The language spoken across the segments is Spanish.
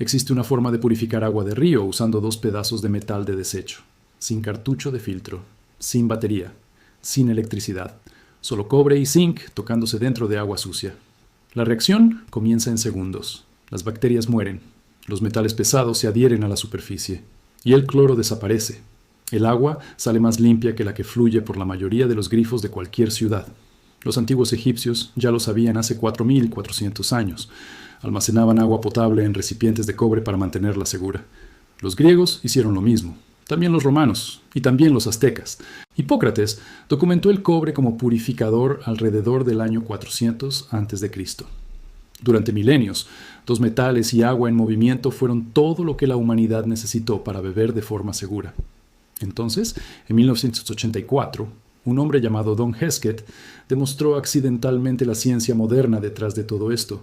Existe una forma de purificar agua de río usando 2 pedazos de metal de desecho, sin cartucho de filtro, sin batería, sin electricidad, solo cobre y zinc tocándose dentro de agua sucia. La reacción comienza en segundos. Las bacterias mueren, los metales pesados se adhieren a la superficie y el cloro desaparece. El agua sale más limpia que la que fluye por la mayoría de los grifos de cualquier ciudad. Los antiguos egipcios ya lo sabían hace 4.400 años. Almacenaban agua potable en recipientes de cobre para mantenerla segura. Los griegos hicieron lo mismo. También los romanos y también los aztecas. Hipócrates documentó el cobre como purificador alrededor del año 400 a.C. Durante milenios, 2 metales y agua en movimiento fueron todo lo que la humanidad necesitó para beber de forma segura. Entonces, en 1984, un hombre llamado Don Hesketh demostró accidentalmente la ciencia moderna detrás de todo esto.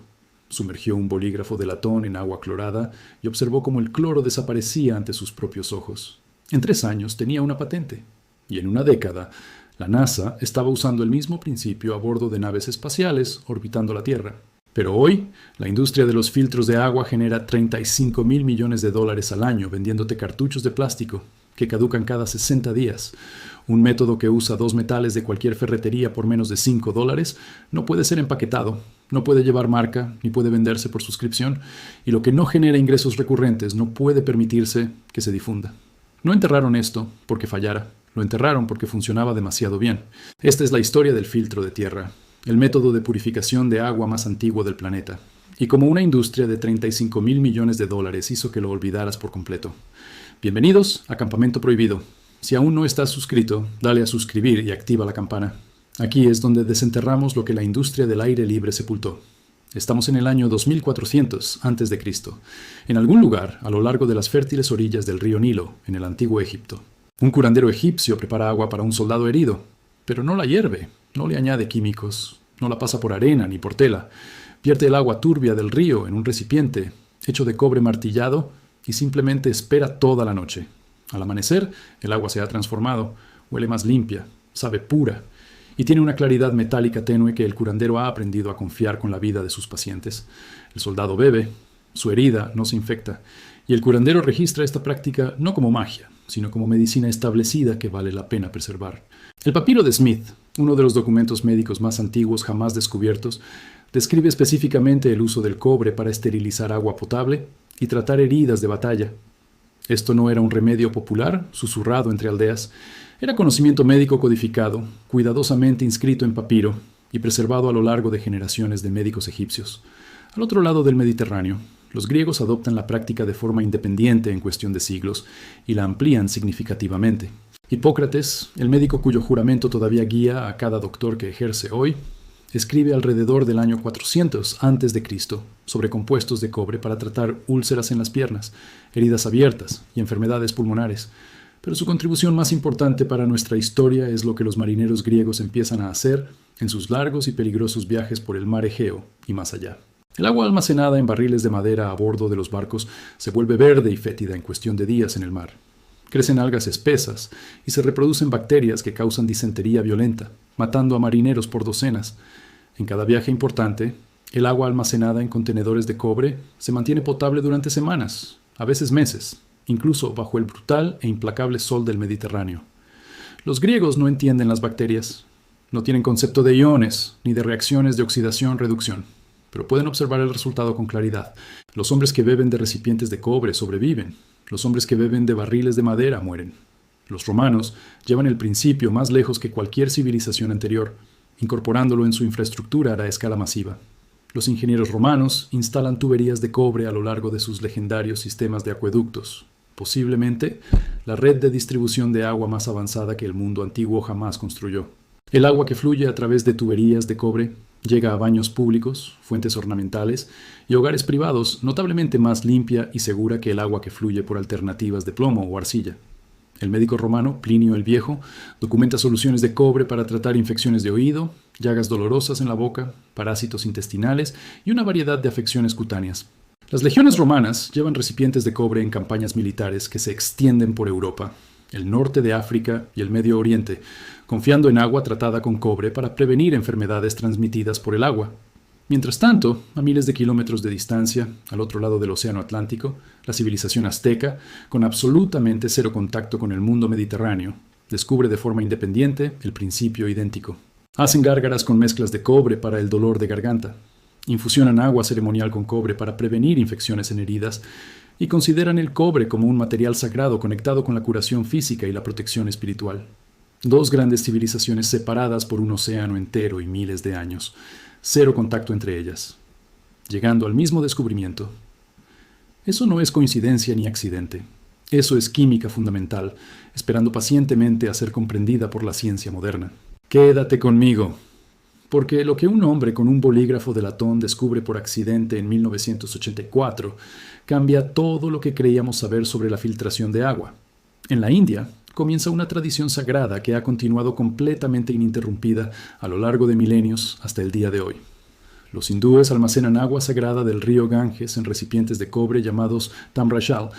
Sumergió un bolígrafo de latón en agua clorada y observó cómo el cloro desaparecía ante sus propios ojos. En 3 años tenía una patente, y en una década, la NASA estaba usando el mismo principio a bordo de naves espaciales orbitando la Tierra. Pero hoy, la industria de los filtros de agua genera $35.000 millones al año vendiéndote cartuchos de plástico que caducan cada 60 días. Un método que usa 2 metales de cualquier ferretería por menos de $5 no puede ser empaquetado, no puede llevar marca, ni puede venderse por suscripción, y lo que no genera ingresos recurrentes no puede permitirse que se difunda. No enterraron esto porque fallara, lo enterraron porque funcionaba demasiado bien. Esta es la historia del filtro de tierra, el método de purificación de agua más antiguo del planeta. Y como una industria de $35.000 millones hizo que lo olvidaras por completo. Bienvenidos a Campamento Prohibido. Si aún no estás suscrito, dale a suscribir y activa la campana. Aquí es donde desenterramos lo que la industria del aire libre sepultó. Estamos en el año 2400 a.C., en algún lugar a lo largo de las fértiles orillas del río Nilo, en el antiguo Egipto. Un curandero egipcio prepara agua para un soldado herido, pero no la hierve, no le añade químicos, no la pasa por arena ni por tela. Vierte el agua turbia del río en un recipiente, hecho de cobre martillado, y simplemente espera toda la noche. Al amanecer, el agua se ha transformado, huele más limpia, sabe pura, y tiene una claridad metálica tenue que el curandero ha aprendido a confiar con la vida de sus pacientes. El soldado bebe, su herida no se infecta, y el curandero registra esta práctica no como magia, sino como medicina establecida que vale la pena preservar. El papiro de Smith, uno de los documentos médicos más antiguos jamás descubiertos, describe específicamente el uso del cobre para esterilizar agua potable y tratar heridas de batalla. Esto no era un remedio popular, susurrado entre aldeas. Era conocimiento médico codificado, cuidadosamente inscrito en papiro y preservado a lo largo de generaciones de médicos egipcios. Al otro lado del Mediterráneo, los griegos adoptan la práctica de forma independiente en cuestión de siglos y la amplían significativamente. Hipócrates, el médico cuyo juramento todavía guía a cada doctor que ejerce hoy, escribe alrededor del año 400 a.C. sobre compuestos de cobre para tratar úlceras en las piernas, heridas abiertas y enfermedades pulmonares. Pero su contribución más importante para nuestra historia es lo que los marineros griegos empiezan a hacer en sus largos y peligrosos viajes por el mar Egeo y más allá. El agua almacenada en barriles de madera a bordo de los barcos se vuelve verde y fétida en cuestión de días en el mar. Crecen algas espesas y se reproducen bacterias que causan disentería violenta, matando a marineros por docenas. En cada viaje importante, el agua almacenada en contenedores de cobre se mantiene potable durante semanas, a veces meses, incluso bajo el brutal e implacable sol del Mediterráneo. Los griegos no entienden las bacterias, no tienen concepto de iones ni de reacciones de oxidación-reducción, pero pueden observar el resultado con claridad. Los hombres que beben de recipientes de cobre sobreviven, los hombres que beben de barriles de madera mueren. Los romanos llevan el principio más lejos que cualquier civilización anterior, incorporándolo en su infraestructura a escala masiva. Los ingenieros romanos instalan tuberías de cobre a lo largo de sus legendarios sistemas de acueductos, posiblemente la red de distribución de agua más avanzada que el mundo antiguo jamás construyó. El agua que fluye a través de tuberías de cobre llega a baños públicos, fuentes ornamentales y hogares privados notablemente más limpia y segura que el agua que fluye por alternativas de plomo o arcilla. El médico romano, Plinio el Viejo, documenta soluciones de cobre para tratar infecciones de oído, llagas dolorosas en la boca, parásitos intestinales y una variedad de afecciones cutáneas. Las legiones romanas llevan recipientes de cobre en campañas militares que se extienden por Europa, el norte de África y el Medio Oriente, confiando en agua tratada con cobre para prevenir enfermedades transmitidas por el agua. Mientras tanto, a miles de kilómetros de distancia, al otro lado del Océano Atlántico, la civilización azteca, con absolutamente cero contacto con el mundo mediterráneo, descubre de forma independiente el principio idéntico. Hacen gárgaras con mezclas de cobre para el dolor de garganta. Infusionan agua ceremonial con cobre para prevenir infecciones en heridas y consideran el cobre como un material sagrado conectado con la curación física y la protección espiritual. Dos grandes civilizaciones separadas por un océano entero y miles de años. Cero contacto entre ellas. Llegando al mismo descubrimiento. Eso no es coincidencia ni accidente. Eso es química fundamental, esperando pacientemente a ser comprendida por la ciencia moderna. Quédate conmigo. Porque lo que un hombre con un bolígrafo de latón descubre por accidente en 1984 cambia todo lo que creíamos saber sobre la filtración de agua. En la India comienza una tradición sagrada que ha continuado completamente ininterrumpida a lo largo de milenios hasta el día de hoy. Los hindúes almacenan agua sagrada del río Ganges en recipientes de cobre llamados tamrashal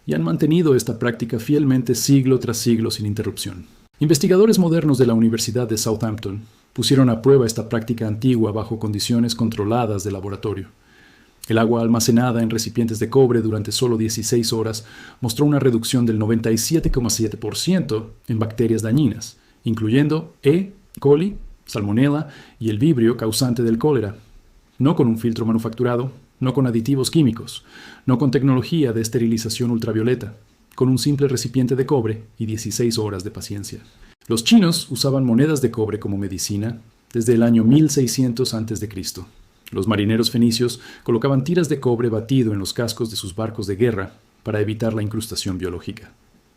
y han mantenido esta práctica fielmente siglo tras siglo sin interrupción. Investigadores modernos de la Universidad de Southampton pusieron a prueba esta práctica antigua bajo condiciones controladas de laboratorio. El agua almacenada en recipientes de cobre durante solo 16 horas mostró una reducción del 97,7% en bacterias dañinas, incluyendo E. coli, salmonella y el vibrio causante del cólera. No con un filtro manufacturado, no con aditivos químicos, no con tecnología de esterilización ultravioleta, con un simple recipiente de cobre y 16 horas de paciencia. Los chinos usaban monedas de cobre como medicina desde el año 1600 a.C. Los marineros fenicios colocaban tiras de cobre batido en los cascos de sus barcos de guerra para evitar la incrustación biológica.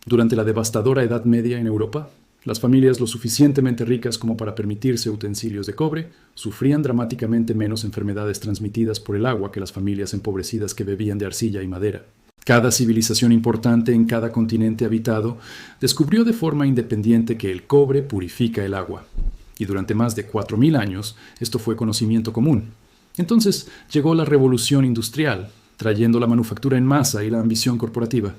Durante la devastadora Edad Media en Europa, las familias lo suficientemente ricas como para permitirse utensilios de cobre sufrían dramáticamente menos enfermedades transmitidas por el agua que las familias empobrecidas que bebían de arcilla y madera. Cada civilización importante en cada continente habitado descubrió de forma independiente que el cobre purifica el agua. Y durante más de 4.000 años esto fue conocimiento común. Entonces llegó la revolución industrial, trayendo la manufactura en masa y la ambición corporativa.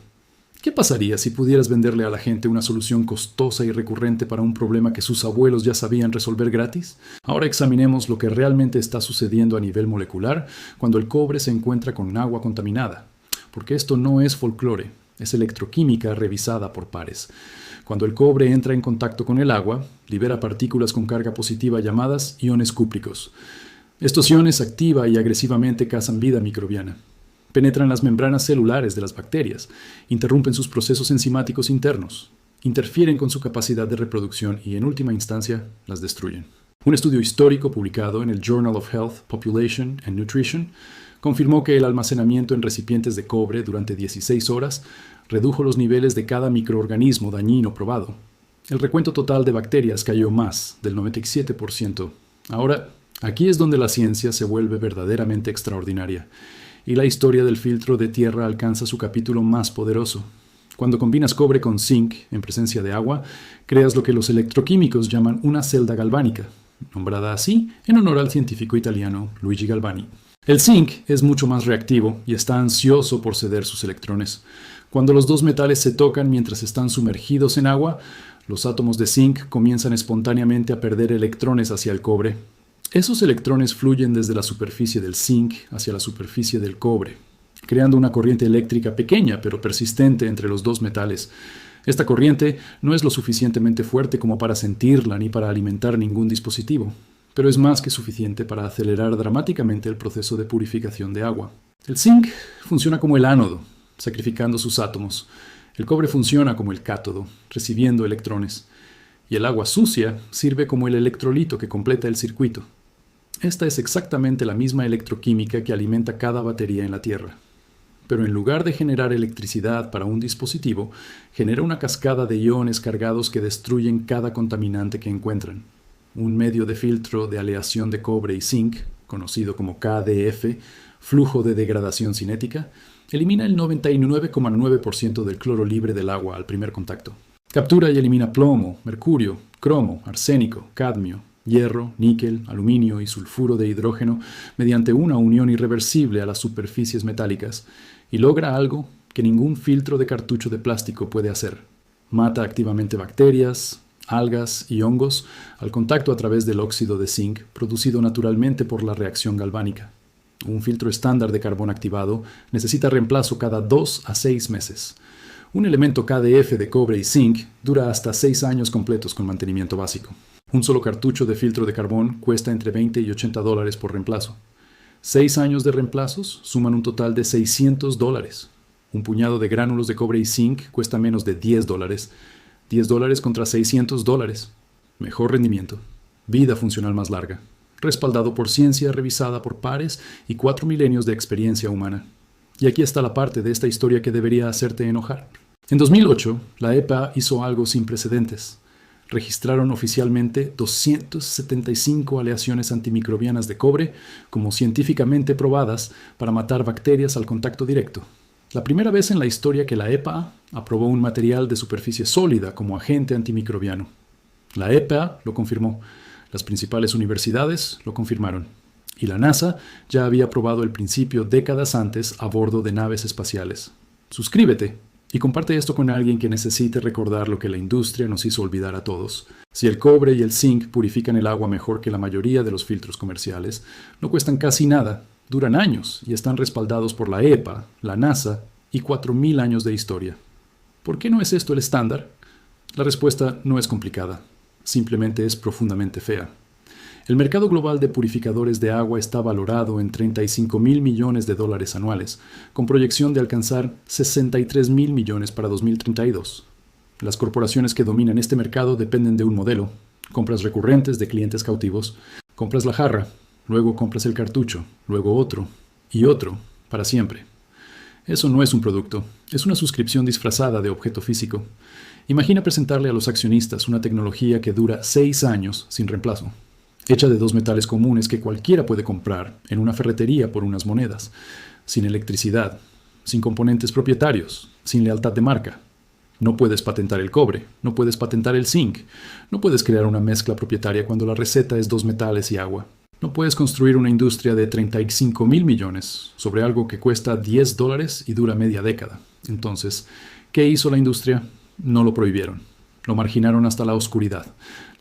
¿Qué pasaría si pudieras venderle a la gente una solución costosa y recurrente para un problema que sus abuelos ya sabían resolver gratis? Ahora examinemos lo que realmente está sucediendo a nivel molecular cuando el cobre se encuentra con agua contaminada. Porque esto no es folclore, es electroquímica revisada por pares. Cuando el cobre entra en contacto con el agua, libera partículas con carga positiva llamadas iones cúpricos. Estos iones activa y agresivamente cazan vida microbiana. Penetran las membranas celulares de las bacterias, interrumpen sus procesos enzimáticos internos, interfieren con su capacidad de reproducción y, en última instancia, las destruyen. Un estudio histórico publicado en el Journal of Health, Population and Nutrition confirmó que el almacenamiento en recipientes de cobre durante 16 horas redujo los niveles de cada microorganismo dañino probado. El recuento total de bacterias cayó más del 97%. Ahora, aquí es donde la ciencia se vuelve verdaderamente extraordinaria, y la historia del filtro de tierra alcanza su capítulo más poderoso. Cuando combinas cobre con zinc en presencia de agua, creas lo que los electroquímicos llaman una celda galvánica, nombrada así en honor al científico italiano Luigi Galvani. El zinc es mucho más reactivo y está ansioso por ceder sus electrones. Cuando los dos metales se tocan mientras están sumergidos en agua, los átomos de zinc comienzan espontáneamente a perder electrones hacia el cobre. Esos electrones fluyen desde la superficie del zinc hacia la superficie del cobre, creando una corriente eléctrica pequeña pero persistente entre los dos metales. Esta corriente no es lo suficientemente fuerte como para sentirla ni para alimentar ningún dispositivo, pero es más que suficiente para acelerar dramáticamente el proceso de purificación de agua. El zinc funciona como el ánodo, sacrificando sus átomos. El cobre funciona como el cátodo, recibiendo electrones. Y el agua sucia sirve como el electrolito que completa el circuito. Esta es exactamente la misma electroquímica que alimenta cada batería en la Tierra. Pero en lugar de generar electricidad para un dispositivo, genera una cascada de iones cargados que destruyen cada contaminante que encuentran. Un medio de filtro de aleación de cobre y zinc, conocido como KDF, flujo de degradación cinética, elimina el 99,9% del cloro libre del agua al primer contacto. Captura y elimina plomo, mercurio, cromo, arsénico, cadmio, hierro, níquel, aluminio y sulfuro de hidrógeno mediante una unión irreversible a las superficies metálicas y logra algo que ningún filtro de cartucho de plástico puede hacer. Mata activamente bacterias, algas y hongos al contacto a través del óxido de zinc producido naturalmente por la reacción galvánica. Un filtro estándar de carbón activado necesita reemplazo cada 2 a 6 meses. Un elemento KdF de cobre y zinc dura hasta 6 años completos con mantenimiento básico. Un solo cartucho de filtro de carbón cuesta entre $20 y $80 por reemplazo. 6 años de reemplazos suman un total de $600. Un puñado de gránulos de cobre y zinc cuesta menos de $10. $10 contra $600. Mejor rendimiento. Vida funcional más larga. Respaldado por ciencia revisada por pares y 4 milenios de experiencia humana. Y aquí está la parte de esta historia que debería hacerte enojar. En 2008, la EPA hizo algo sin precedentes. Registraron oficialmente 275 aleaciones antimicrobianas de cobre como científicamente probadas para matar bacterias al contacto directo. La primera vez en la historia que la EPA aprobó un material de superficie sólida como agente antimicrobiano. La EPA lo confirmó. Las principales universidades lo confirmaron. Y la NASA ya había probado el principio décadas antes a bordo de naves espaciales. Suscríbete y comparte esto con alguien que necesite recordar lo que la industria nos hizo olvidar a todos. Si el cobre y el zinc purifican el agua mejor que la mayoría de los filtros comerciales, no cuestan casi nada, duran años y están respaldados por la EPA, la NASA y 4.000 años de historia. ¿Por qué no es esto el estándar? La respuesta no es complicada, simplemente es profundamente fea. El mercado global de purificadores de agua está valorado en $35.000 millones anuales, con proyección de alcanzar $63.000 millones para 2032. Las corporaciones que dominan este mercado dependen de un modelo. Compras recurrentes de clientes cautivos, compras la jarra, luego compras el cartucho, luego otro y otro, para siempre. Eso no es un producto, es una suscripción disfrazada de objeto físico. Imagina presentarle a los accionistas una tecnología que dura 6 años sin reemplazo. Hecha de 2 metales comunes que cualquiera puede comprar en una ferretería por unas monedas, sin electricidad, sin componentes propietarios, sin lealtad de marca. No puedes patentar el cobre, no puedes patentar el zinc, no puedes crear una mezcla propietaria cuando la receta es 2 metales y agua. No puedes construir una industria de $35.000 millones sobre algo que cuesta $10 y dura media década. Entonces, ¿qué hizo la industria? No lo prohibieron. Lo marginaron hasta la oscuridad.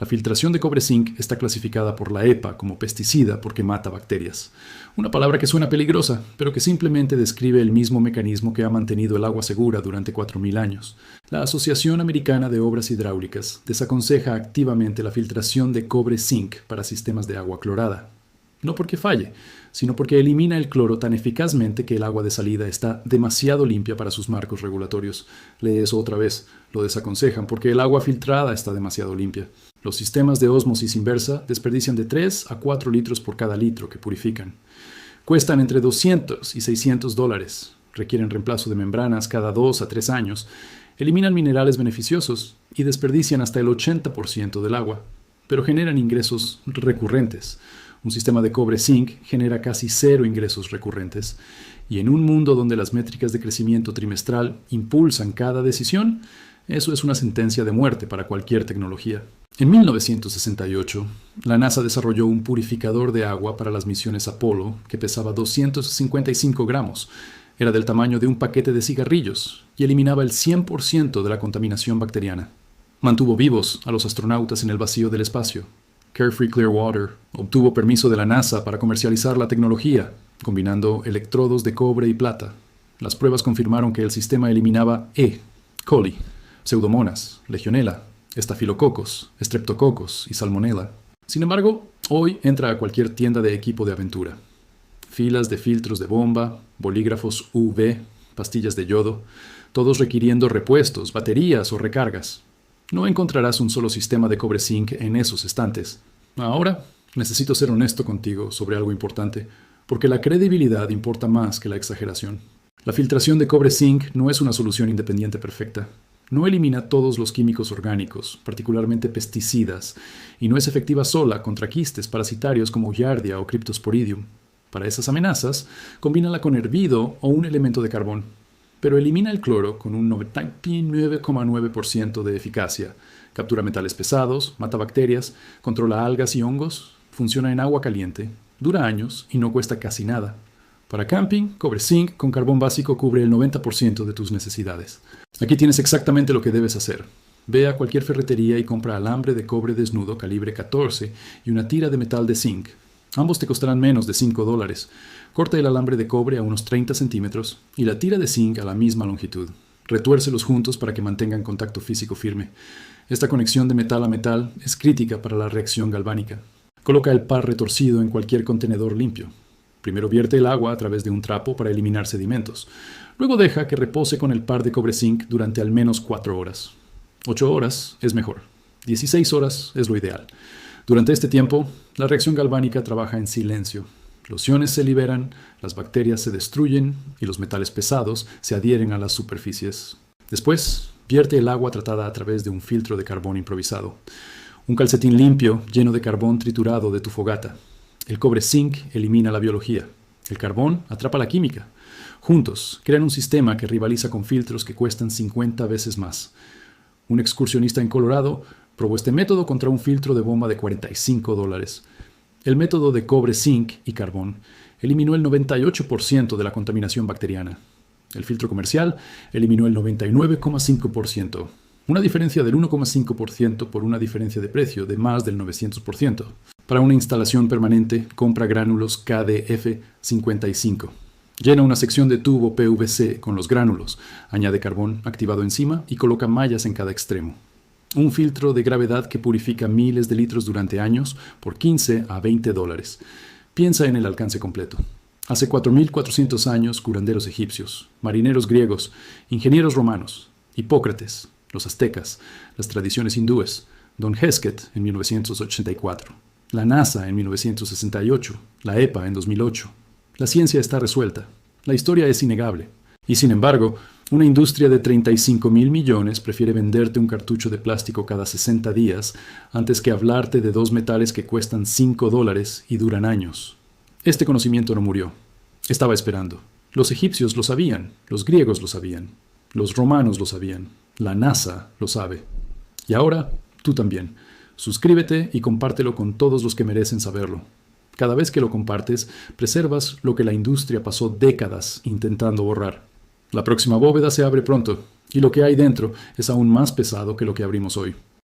La filtración de cobre-zinc está clasificada por la EPA como pesticida porque mata bacterias. Una palabra que suena peligrosa, pero que simplemente describe el mismo mecanismo que ha mantenido el agua segura durante 4.000 años. La Asociación Americana de Obras Hidráulicas desaconseja activamente la filtración de cobre-zinc para sistemas de agua clorada. No porque falle, sino porque elimina el cloro tan eficazmente que el agua de salida está demasiado limpia para sus marcos regulatorios. Lee eso otra vez. Lo desaconsejan porque el agua filtrada está demasiado limpia. Los sistemas de ósmosis inversa desperdician de 3 a 4 litros por cada litro que purifican. Cuestan entre $200 y $600. Requieren reemplazo de membranas cada 2 a 3 años. Eliminan minerales beneficiosos y desperdician hasta el 80% del agua. Pero generan ingresos recurrentes. Un sistema de cobre-zinc genera casi 0 ingresos recurrentes. Y en un mundo donde las métricas de crecimiento trimestral impulsan cada decisión, eso es una sentencia de muerte para cualquier tecnología. En 1968, la NASA desarrolló un purificador de agua para las misiones Apolo que pesaba 255 gramos. Era del tamaño de un paquete de cigarrillos y eliminaba el 100% de la contaminación bacteriana. Mantuvo vivos a los astronautas en el vacío del espacio. Carefree Clearwater obtuvo permiso de la NASA para comercializar la tecnología, combinando electrodos de cobre y plata. Las pruebas confirmaron que el sistema eliminaba E. coli, Pseudomonas, Legionella, estafilococos, streptococos y salmonella. Sin embargo, hoy entra a cualquier tienda de equipo de aventura. Filas de filtros de bomba, bolígrafos UV, pastillas de yodo, todos requiriendo repuestos, baterías o recargas. No encontrarás un solo sistema de cobre-zinc en esos estantes. Ahora, necesito ser honesto contigo sobre algo importante, porque la credibilidad importa más que la exageración. La filtración de cobre-zinc no es una solución independiente perfecta. No elimina todos los químicos orgánicos, particularmente pesticidas, y no es efectiva sola contra quistes parasitarios como Giardia o Cryptosporidium. Para esas amenazas, combínala con hervido o un elemento de carbón. Pero elimina el cloro con un 99,9% de eficacia. Captura metales pesados, mata bacterias, controla algas y hongos, funciona en agua caliente, dura años y no cuesta casi nada. Para camping, cobre-zinc con carbón básico cubre el 90% de tus necesidades. Aquí tienes exactamente lo que debes hacer. Ve a cualquier ferretería y compra alambre de cobre desnudo calibre 14 y una tira de metal de zinc. Ambos te costarán menos de $5. Corta el alambre de cobre a unos 30 centímetros y la tira de zinc a la misma longitud. Retuércelos juntos para que mantengan contacto físico firme. Esta conexión de metal a metal es crítica para la reacción galvánica. Coloca el par retorcido en cualquier contenedor limpio. Primero vierte el agua a través de un trapo para eliminar sedimentos. Luego deja que repose con el par de cobre zinc durante al menos 4 horas. 8 horas es mejor. 16 horas es lo ideal. Durante este tiempo, la reacción galvánica trabaja en silencio. Los iones se liberan, las bacterias se destruyen y los metales pesados se adhieren a las superficies. Después, vierte el agua tratada a través de un filtro de carbón improvisado. Un calcetín limpio lleno de carbón triturado de tu fogata. El cobre zinc elimina la biología. El carbón atrapa la química. Juntos, crean un sistema que rivaliza con filtros que cuestan 50 veces más. Un excursionista en Colorado probó este método contra un filtro de bomba de $45. El método de cobre, zinc y carbón eliminó el 98% de la contaminación bacteriana. El filtro comercial eliminó el 99,5%. Una diferencia del 1,5% por una diferencia de precio de más del 900%. Para una instalación permanente, compra gránulos KDF 55. Llena una sección de tubo PVC con los gránulos, añade carbón activado encima y coloca mallas en cada extremo. Un filtro de gravedad que purifica miles de litros durante años por $15 a $20. Piensa en el alcance completo. Hace 4.400 años, curanderos egipcios, marineros griegos, ingenieros romanos, Hipócrates, los aztecas, las tradiciones hindúes, Don Hesketh en 1984, la NASA en 1968, la EPA en 2008. La ciencia está resuelta. La historia es innegable. Y sin embargo, una industria de 35.000 millones prefiere venderte un cartucho de plástico cada 60 días antes que hablarte de dos metales que cuestan $5 y duran años. Este conocimiento no murió. Estaba esperando. Los egipcios lo sabían, los griegos lo sabían, los romanos lo sabían, la NASA lo sabe. Y ahora, tú también. Suscríbete y compártelo con todos los que merecen saberlo. Cada vez que lo compartes, preservas lo que la industria pasó décadas intentando borrar. La próxima bóveda se abre pronto, y lo que hay dentro es aún más pesado que lo que abrimos hoy.